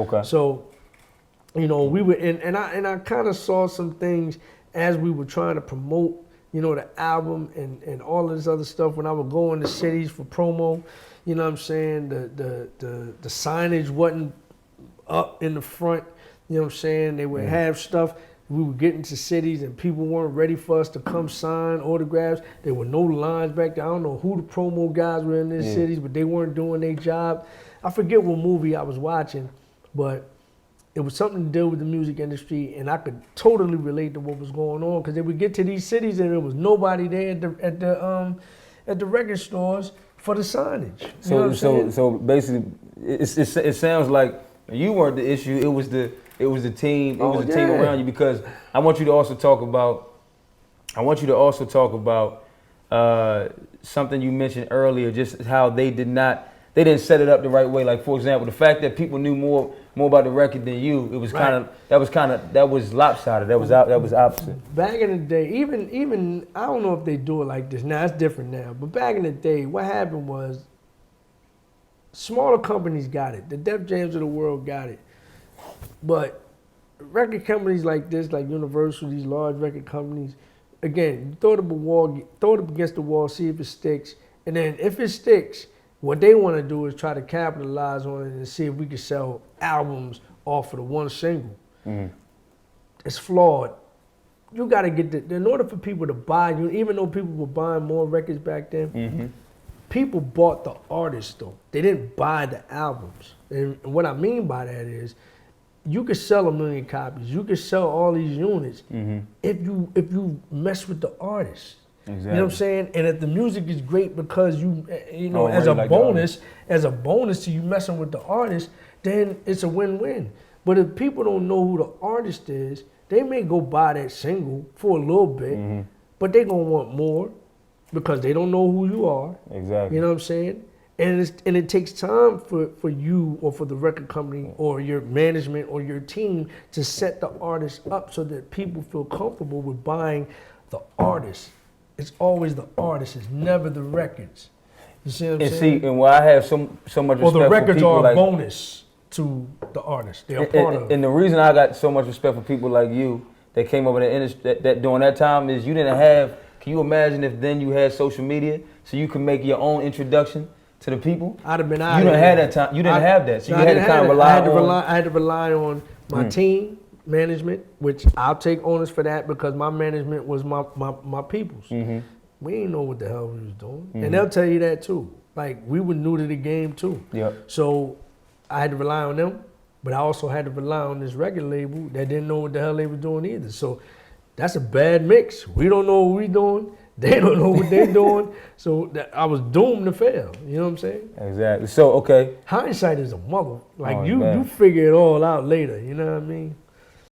Okay. So, we were in, and I kind of saw some things as we were trying to promote, the album and all of this other stuff. When I would go into cities for promo, you know what I'm saying? The signage wasn't up in the front. You know what I'm saying? They would have stuff. We would get into cities and people weren't ready for us to come sign autographs. There were no lines back there. I don't know who the promo guys were in these cities, but they weren't doing their job. I forget what movie I was watching, but it was something to do with the music industry, and I could totally relate to what was going on because they would get to these cities and there was nobody there at the record stores for the signage. You know what I'm saying? So basically, it sounds like you weren't the issue. It was the team. It was the team around you, because I want you to also talk about something you mentioned earlier, just how they didn't set it up the right way. Like, for example, the fact that people knew more about the record than you, it was that was lopsided. That was opposite. Back in the day, even I don't know if they do it like this now. It's different now, but back in the day, what happened was smaller companies got it. The Def Jams of the world got it. But record companies like this, like Universal, these large record companies, again, throw it up against the wall, see if it sticks. And then if it sticks, what they want to do is try to capitalize on it and see if we can sell albums off of the one single. Mm-hmm. It's flawed. You got to get in order for people to buy you, even though people were buying more records back then, people bought the artists though. They didn't buy the albums. And what I mean by that is, you could sell 1 million copies. You could sell all these units if you mess with the artist. Exactly. You know what I'm saying? And if the music is great because as a bonus to you messing with the artist, then it's a win-win. But if people don't know who the artist is, they may go buy that single for a little bit, but they're gonna want more because they don't know who you are. Exactly. You know what I'm saying? And it takes time for you or for the record company or your management or your team to set the artist up so that people feel comfortable with buying the artist. It's always the artist. It's never the records. You see what I'm saying? And why I have so much respect for people, the records are a bonus to the artist. They're a part of it. And the reason I got so much respect for people like you that came over the industry that during that time is you didn't have. Can you imagine if then you had social media so you could make your own introduction to the people? I'd have been out. You didn't have that time. You didn't have that, so you had to kind of rely on. I had to rely on my team, management, which I'll take onus for that because my management was my people's. We didn't know what the hell we was doing, and they'll tell you that too. Like, we were new to the game too. Yep. So I had to rely on them, but I also had to rely on this record label that didn't know what the hell they were doing either. So that's a bad mix. We don't know what we're doing. They don't know what they're doing. So I was doomed to fail. You know what I'm saying? Exactly. So, okay. Hindsight is a mother. Like, you figure it all out later. You know what I mean?